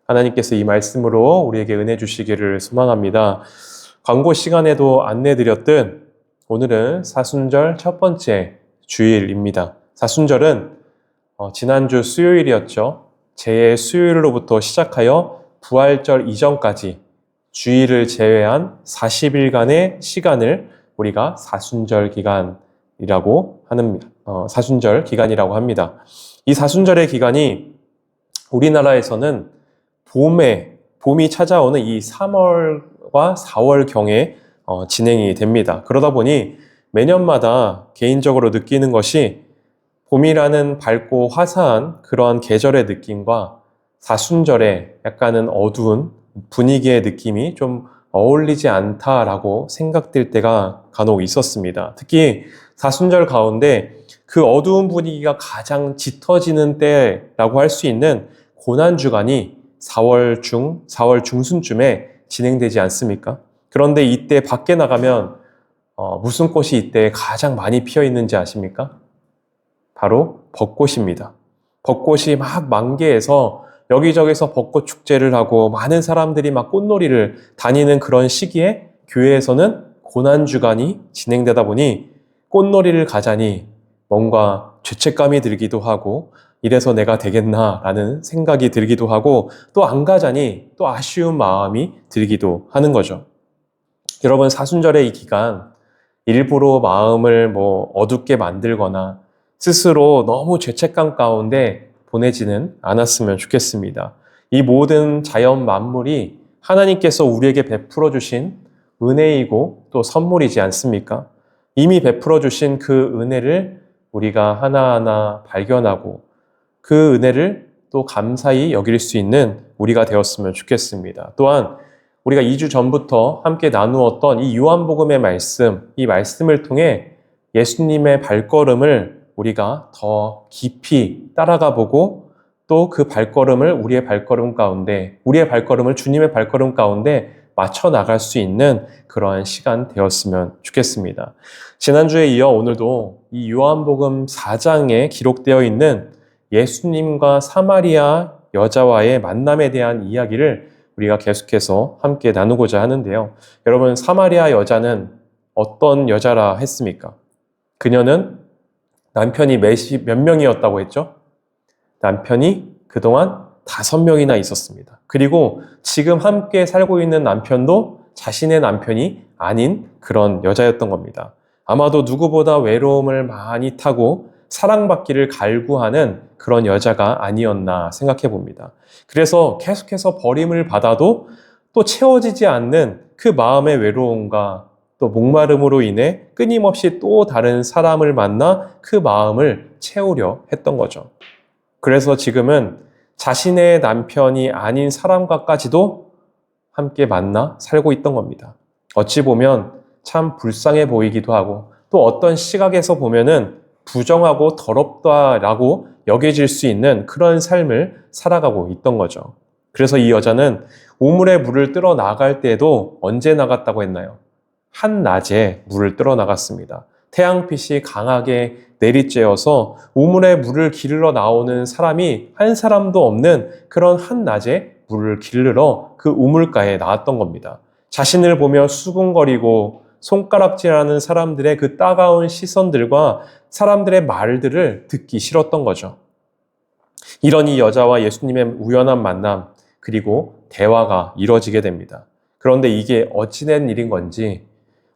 하나님께서 이 말씀으로 우리에게 은혜 주시기를 소망합니다. 광고 시간에도 안내드렸듯 오늘은 사순절 첫 번째 주일입니다. 사순절은 지난주 수요일이었죠. 제 수요일로부터 시작하여 부활절 이전까지 주일을 제외한 40일간의 시간을 우리가 사순절 기간이라고 합니다. 이 사순절의 기간이 우리나라에서는 봄이 찾아오는 이 3월과 4월경에 진행이 됩니다. 그러다 보니 매년마다 개인적으로 느끼는 것이 봄이라는 밝고 화사한 그러한 계절의 느낌과 사순절의 약간은 어두운 분위기의 느낌이 좀 어울리지 않다라고 생각될 때가 간혹 있었습니다. 특히 사순절 가운데 그 어두운 분위기가 가장 짙어지는 때라고 할 수 있는 고난주간이 4월 중순쯤에 진행되지 않습니까? 그런데 이때 밖에 나가면 무슨 꽃이 이때 가장 많이 피어 있는지 아십니까? 바로 벚꽃입니다. 벚꽃이 막 만개해서 여기저기서 벚꽃 축제를 하고 많은 사람들이 막 꽃놀이를 다니는 그런 시기에 교회에서는 고난주간이 진행되다 보니 꽃놀이를 가자니 뭔가 죄책감이 들기도 하고 이래서 내가 되겠나라는 생각이 들기도 하고 또 안 가자니 또 아쉬운 마음이 들기도 하는 거죠. 여러분, 사순절의 이 기간 일부러 마음을 어둡게 만들거나 스스로 너무 죄책감 가운데 보내지는 않았으면 좋겠습니다. 이 모든 자연 만물이 하나님께서 우리에게 베풀어 주신 은혜이고 또 선물이지 않습니까? 이미 베풀어 주신 그 은혜를 우리가 하나하나 발견하고 그 은혜를 또 감사히 여길 수 있는 우리가 되었으면 좋겠습니다. 또한 우리가 2주 전부터 함께 나누었던 이 요한복음의 말씀, 이 말씀을 통해 예수님의 발걸음을 우리가 더 깊이 따라가 보고 또 그 발걸음을 우리의 발걸음을 주님의 발걸음 가운데 맞춰 나갈 수 있는 그러한 시간 되었으면 좋겠습니다. 지난주에 이어 오늘도 이 요한복음 4장에 기록되어 있는 예수님과 사마리아 여자와의 만남에 대한 이야기를 우리가 계속해서 함께 나누고자 하는데요. 여러분, 사마리아 여자는 어떤 여자라 했습니까? 그녀는 남편이 몇 명이었다고 했죠? 남편이 그동안 5명이나 있었습니다. 그리고 지금 함께 살고 있는 남편도 자신의 남편이 아닌 그런 여자였던 겁니다. 아마도 누구보다 외로움을 많이 타고 사랑받기를 갈구하는 그런 여자가 아니었나 생각해 봅니다. 그래서 계속해서 버림을 받아도 또 채워지지 않는 그 마음의 외로움과 또 목마름으로 인해 끊임없이 또 다른 사람을 만나 그 마음을 채우려 했던 거죠. 그래서 지금은 자신의 남편이 아닌 사람과까지도 함께 만나 살고 있던 겁니다. 어찌 보면 참 불쌍해 보이기도 하고 또 어떤 시각에서 보면은 부정하고 더럽다라고 여겨질 수 있는 그런 삶을 살아가고 있던 거죠. 그래서 이 여자는 우물에 물을 뜨러 나갈 때에도 언제 나갔다고 했나요? 한낮에 물을 뜨러 나갔습니다. 태양빛이 강하게 내리쬐어서 우물에 물을 기르러 나오는 사람이 한 사람도 없는 그런 한낮에 물을 기르러 그 우물가에 나왔던 겁니다. 자신을 보며 수군거리고 손가락질하는 사람들의 그 따가운 시선들과 사람들의 말들을 듣기 싫었던 거죠. 이런 이 여자와 예수님의 우연한 만남, 그리고 대화가 이루어지게 됩니다. 그런데 이게 어찌된 일인 건지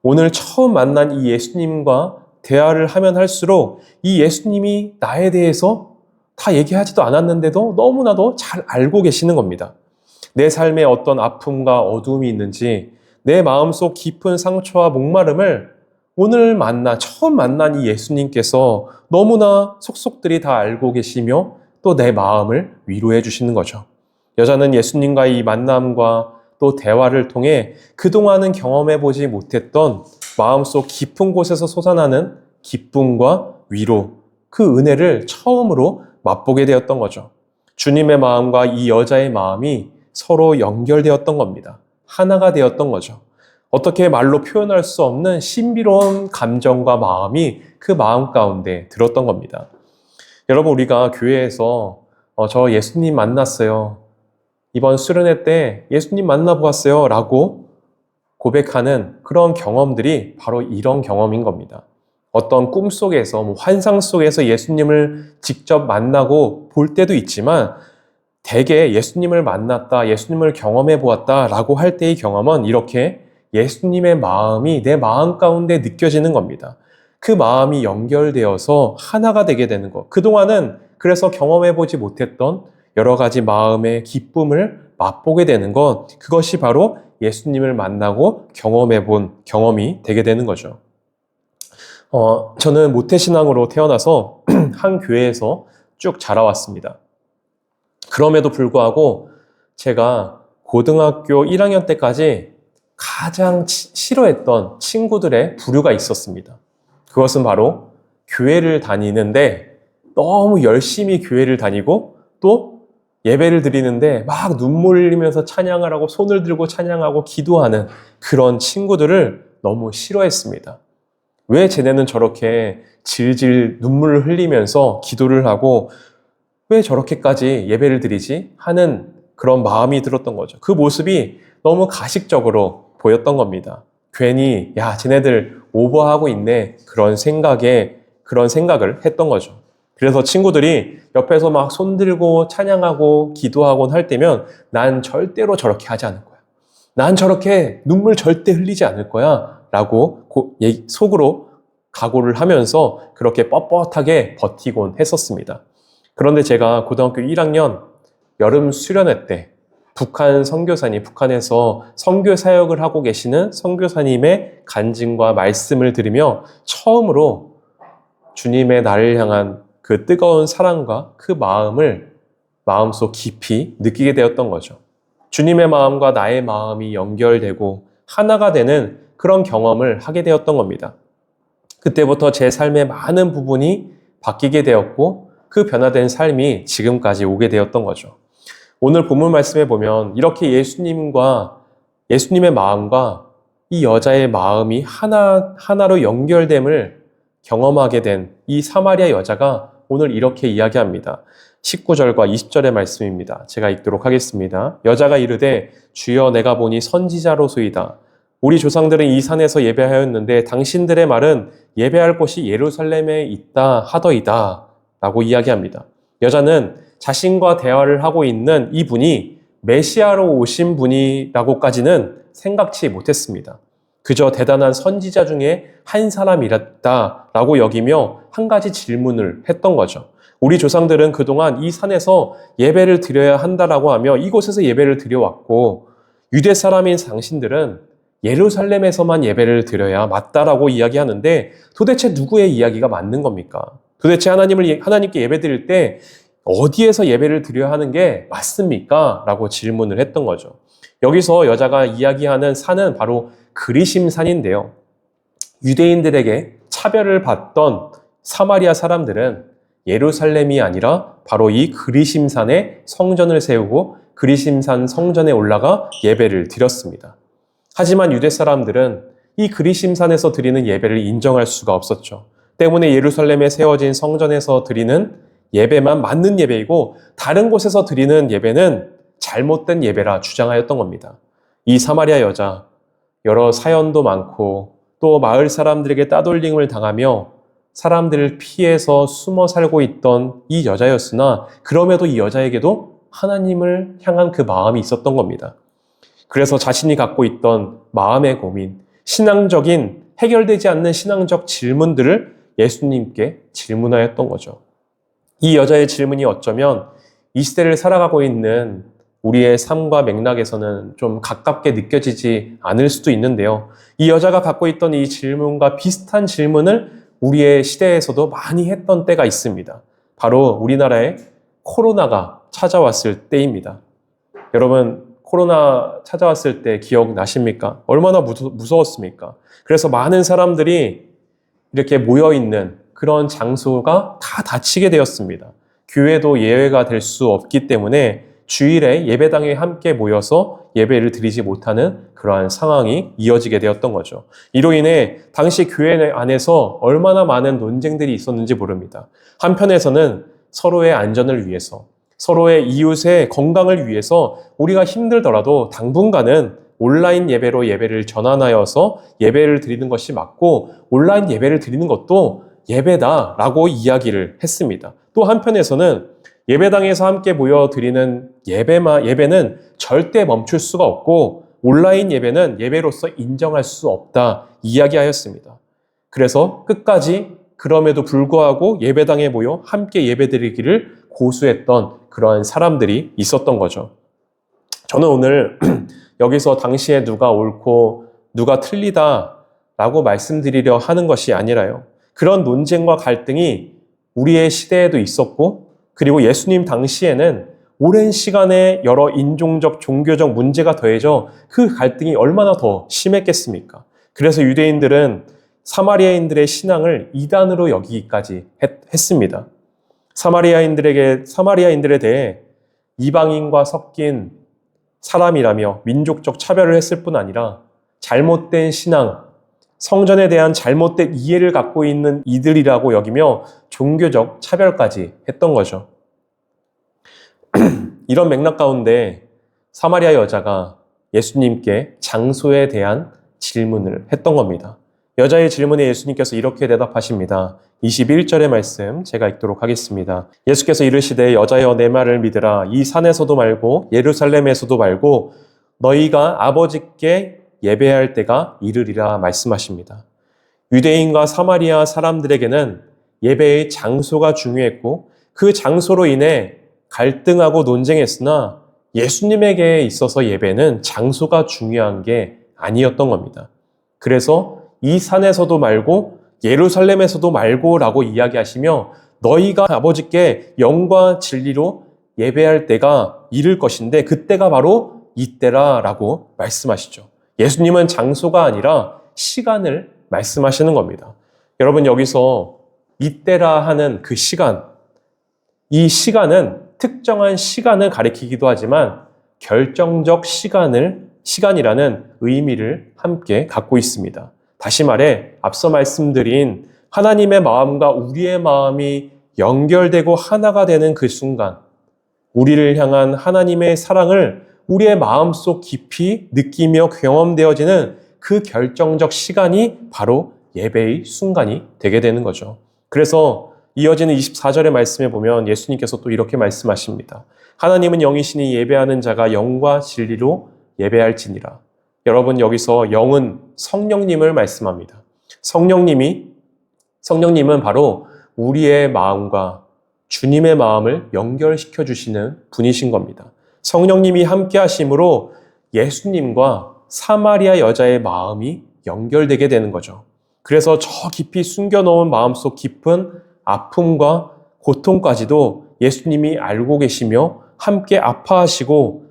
오늘 처음 만난 이 예수님과 대화를 하면 할수록 이 예수님이 나에 대해서 다 얘기하지도 않았는데도 너무나도 잘 알고 계시는 겁니다. 내 삶에 어떤 아픔과 어두움이 있는지 내 마음속 깊은 상처와 목마름을 오늘 처음 만난 이 예수님께서 너무나 속속들이 다 알고 계시며 또 내 마음을 위로해 주시는 거죠. 여자는 예수님과의 이 만남과 또 대화를 통해 그동안은 경험해보지 못했던 마음속 깊은 곳에서 솟아나는 기쁨과 위로, 그 은혜를 처음으로 맛보게 되었던 거죠. 주님의 마음과 이 여자의 마음이 서로 연결되었던 겁니다. 하나가 되었던 거죠. 어떻게 말로 표현할 수 없는 신비로운 감정과 마음이 그 마음 가운데 들었던 겁니다. 여러분, 우리가 교회에서 저 예수님 만났어요. 이번 수련회 때 예수님 만나보았어요 라고 고백하는 그런 경험들이 바로 이런 경험인 겁니다. 어떤 꿈속에서, 환상 속에서 예수님을 직접 만나고 볼 때도 있지만 대개 예수님을 만났다, 예수님을 경험해 보았다 라고 할 때의 경험은 이렇게 예수님의 마음이 내 마음 가운데 느껴지는 겁니다. 그 마음이 연결되어서 하나가 되게 되는 것. 그동안은 그래서 경험해 보지 못했던 여러 가지 마음의 기쁨을 맛보게 되는 것. 그것이 바로 예수님을 만나고 경험해 본 경험이 되게 되는 거죠. 저는 모태신앙으로 태어나서 한 교회에서 쭉 자라왔습니다. 그럼에도 불구하고 제가 고등학교 1학년 때까지 가장 싫어했던 친구들의 부류가 있었습니다. 그것은 바로 교회를 다니는데 너무 열심히 교회를 다니고 또 예배를 드리는데 막 눈물 흘리면서 찬양을 하고 손을 들고 찬양하고 기도하는 그런 친구들을 너무 싫어했습니다. 왜 쟤네는 저렇게 질질 눈물을 흘리면서 기도를 하고 왜 저렇게까지 예배를 드리지? 하는 그런 마음이 들었던 거죠. 그 모습이 너무 가식적으로 보였던 겁니다. 괜히 야 쟤네들 오버하고 있네 그런 생각을 했던 거죠. 그래서 친구들이 옆에서 막 손들고 찬양하고 기도하곤 할 때면 난 절대로 저렇게 하지 않을 거야. 난 저렇게 눈물 절대 흘리지 않을 거야 라고 속으로 각오를 하면서 그렇게 뻣뻣하게 버티곤 했었습니다. 그런데 제가 고등학교 1학년 여름 수련회 때 북한에서 선교 사역을 하고 계시는 선교사님의 간증과 말씀을 들으며 처음으로 주님의 나를 향한 그 뜨거운 사랑과 그 마음을 마음속 깊이 느끼게 되었던 거죠. 주님의 마음과 나의 마음이 연결되고 하나가 되는 그런 경험을 하게 되었던 겁니다. 그때부터 제 삶의 많은 부분이 바뀌게 되었고 그 변화된 삶이 지금까지 오게 되었던 거죠. 오늘 본문 말씀에 보면 이렇게 예수님의 마음과 이 여자의 마음이 하나로 연결됨을 경험하게 된 이 사마리아 여자가 오늘 이렇게 이야기합니다. 19절과 20절의 말씀입니다. 제가 읽도록 하겠습니다. 여자가 이르되 주여 내가 보니 선지자로소이다. 우리 조상들은 이 산에서 예배하였는데 당신들의 말은 예배할 곳이 예루살렘에 있다 하더이다 라고 이야기합니다. 여자는 자신과 대화를 하고 있는 이분이 메시아로 오신 분이라고까지는 생각치 못했습니다. 그저 대단한 선지자 중에 한 사람이었다라고 여기며 한 가지 질문을 했던 거죠. 우리 조상들은 그동안 이 산에서 예배를 드려야 한다라고 하며 이곳에서 예배를 드려왔고 유대 사람인 당신들은 예루살렘에서만 예배를 드려야 맞다라고 이야기하는데 도대체 누구의 이야기가 맞는 겁니까? 도대체 하나님께 예배 드릴 때 어디에서 예배를 드려야 하는 게 맞습니까? 라고 질문을 했던 거죠. 여기서 여자가 이야기하는 산은 바로 그리심산인데요. 유대인들에게 차별을 받던 사마리아 사람들은 예루살렘이 아니라 바로 이 그리심산에 성전을 세우고 그리심산 성전에 올라가 예배를 드렸습니다. 하지만 유대 사람들은 이 그리심산에서 드리는 예배를 인정할 수가 없었죠. 때문에 예루살렘에 세워진 성전에서 드리는 예배만 맞는 예배이고 다른 곳에서 드리는 예배는 잘못된 예배라 주장하였던 겁니다. 이 사마리아 여자, 여러 사연도 많고 또 마을 사람들에게 따돌림을 당하며 사람들을 피해서 숨어 살고 있던 이 여자였으나 그럼에도 이 여자에게도 하나님을 향한 그 마음이 있었던 겁니다. 그래서 자신이 갖고 있던 마음의 고민, 해결되지 않는 신앙적 질문들을 예수님께 질문하였던 거죠. 이 여자의 질문이 어쩌면 이 시대를 살아가고 있는 우리의 삶과 맥락에서는 좀 가깝게 느껴지지 않을 수도 있는데요. 이 여자가 갖고 있던 이 질문과 비슷한 질문을 우리의 시대에서도 많이 했던 때가 있습니다. 바로 우리나라에 코로나가 찾아왔을 때입니다. 여러분, 코로나 찾아왔을 때 기억나십니까? 얼마나 무서웠습니까? 그래서 많은 사람들이 이렇게 모여있는 그런 장소가 다 닫히게 되었습니다. 교회도 예외가 될 수 없기 때문에 주일에 예배당에 함께 모여서 예배를 드리지 못하는 그러한 상황이 이어지게 되었던 거죠. 이로 인해 당시 교회 안에서 얼마나 많은 논쟁들이 있었는지 모릅니다. 한편에서는 서로의 안전을 위해서, 서로의 이웃의 건강을 위해서 우리가 힘들더라도 당분간은 온라인 예배로 예배를 전환하여서 예배를 드리는 것이 맞고 온라인 예배를 드리는 것도 예배다라고 이야기를 했습니다. 또 한편에서는 예배당에서 함께 모여 드리는 예배는 절대 멈출 수가 없고 온라인 예배는 예배로서 인정할 수 없다 이야기하였습니다. 그래서 끝까지 그럼에도 불구하고 예배당에 모여 함께 예배드리기를 고수했던 그러한 사람들이 있었던 거죠. 저는 오늘 여기서 당시에 누가 옳고 누가 틀리다라고 말씀드리려 하는 것이 아니라요. 그런 논쟁과 갈등이 우리의 시대에도 있었고 그리고 예수님 당시에는 오랜 시간에 여러 인종적, 종교적 문제가 더해져 그 갈등이 얼마나 더 심했겠습니까? 그래서 유대인들은 사마리아인들의 신앙을 이단으로 여기기까지 했습니다. 사마리아인들에 대해 이방인과 섞인 사람이라며 민족적 차별을 했을 뿐 아니라 잘못된 신앙, 성전에 대한 잘못된 이해를 갖고 있는 이들이라고 여기며 종교적 차별까지 했던 거죠. 이런 맥락 가운데 사마리아 여자가 예수님께 장소에 대한 질문을 했던 겁니다. 여자의 질문에 예수님께서 이렇게 대답하십니다. 21절의 말씀 제가 읽도록 하겠습니다. 예수께서 이르시되 여자여 내 말을 믿으라. 이 산에서도 말고 예루살렘에서도 말고 너희가 아버지께 예배할 때가 이르리라 말씀하십니다. 유대인과 사마리아 사람들에게는 예배의 장소가 중요했고 그 장소로 인해 갈등하고 논쟁했으나 예수님에게 있어서 예배는 장소가 중요한 게 아니었던 겁니다. 그래서 이 산에서도 말고 예루살렘에서도 말고라고 이야기하시며 너희가 아버지께 영과 진리로 예배할 때가 이를 것인데 그때가 바로 이때라라고 말씀하시죠. 예수님은 장소가 아니라 시간을 말씀하시는 겁니다. 여러분 여기서 이때라 하는 그 시간, 이 시간은 특정한 시간을 가리키기도 하지만 결정적 시간이라는 의미를 함께 갖고 있습니다. 다시 말해 앞서 말씀드린 하나님의 마음과 우리의 마음이 연결되고 하나가 되는 그 순간 우리를 향한 하나님의 사랑을 우리의 마음속 깊이 느끼며 경험되어지는 그 결정적 시간이 바로 예배의 순간이 되게 되는 거죠. 그래서 이어지는 24절의 말씀에 보면 예수님께서 또 이렇게 말씀하십니다. 하나님은 영이시니 예배하는 자가 영과 진리로 예배할지니라. 여러분 여기서 영은 성령님을 말씀합니다. 성령님은 바로 우리의 마음과 주님의 마음을 연결시켜 주시는 분이신 겁니다. 성령님이 함께 하심으로 예수님과 사마리아 여자의 마음이 연결되게 되는 거죠. 그래서 저 깊이 숨겨놓은 마음속 깊은 아픔과 고통까지도 예수님이 알고 계시며 함께 아파하시고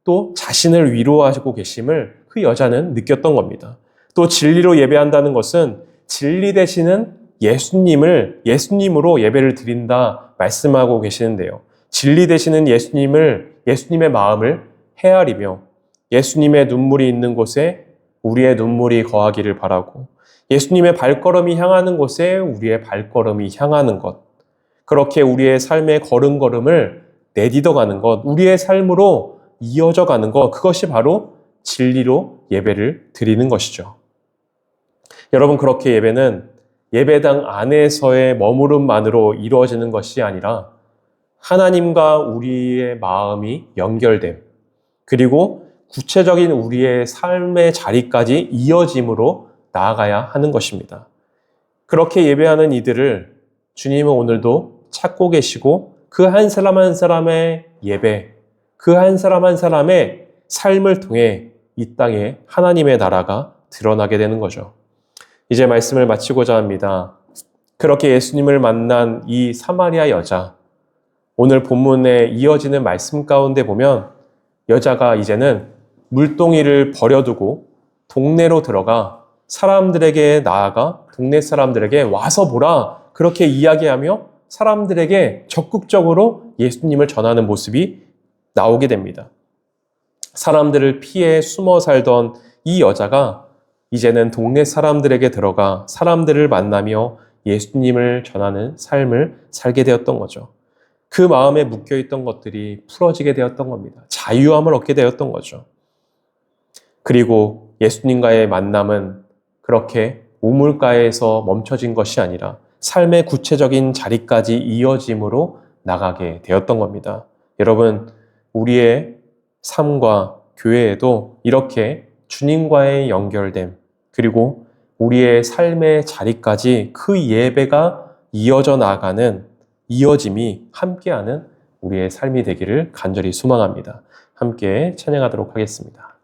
또 자신을 위로하시고 계심을 그 여자는 느꼈던 겁니다. 또 진리로 예배한다는 것은 진리 되시는 예수님으로 예배를 드린다 말씀하고 계시는데요. 진리 되시는 예수님의 마음을 헤아리며 예수님의 눈물이 있는 곳에 우리의 눈물이 거하기를 바라고 예수님의 발걸음이 향하는 곳에 우리의 발걸음이 향하는 것. 그렇게 우리의 삶의 걸음걸음을 내딛어가는 것, 우리의 삶으로 이어져 가는 것, 그것이 바로 진리로 예배를 드리는 것이죠. 여러분, 그렇게 예배는 예배당 안에서의 머무름만으로 이루어지는 것이 아니라 하나님과 우리의 마음이 연결됨, 그리고 구체적인 우리의 삶의 자리까지 이어짐으로 나아가야 하는 것입니다. 그렇게 예배하는 이들을 주님은 오늘도 찾고 계시고 그 한 사람 한 사람의 예배, 그 한 사람 한 사람의 삶을 통해 이 땅에 하나님의 나라가 드러나게 되는 거죠. 이제 말씀을 마치고자 합니다. 그렇게 예수님을 만난 이 사마리아 여자, 오늘 본문에 이어지는 말씀 가운데 보면 여자가 이제는 물동이를 버려두고 동네로 들어가 사람들에게 나아가 동네 사람들에게 와서 보라 그렇게 이야기하며 사람들에게 적극적으로 예수님을 전하는 모습이 나오게 됩니다. 사람들을 피해 숨어 살던 이 여자가 이제는 동네 사람들에게 들어가 사람들을 만나며 예수님을 전하는 삶을 살게 되었던 거죠. 그 마음에 묶여있던 것들이 풀어지게 되었던 겁니다. 자유함을 얻게 되었던 거죠. 그리고 예수님과의 만남은 그렇게 우물가에서 멈춰진 것이 아니라 삶의 구체적인 자리까지 이어짐으로 나가게 되었던 겁니다. 여러분, 우리의 삶과 교회에도 이렇게 주님과의 연결됨, 그리고 우리의 삶의 자리까지 그 예배가 이어져 나가는 이어짐이 함께하는 우리의 삶이 되기를 간절히 소망합니다. 함께 찬양하도록 하겠습니다.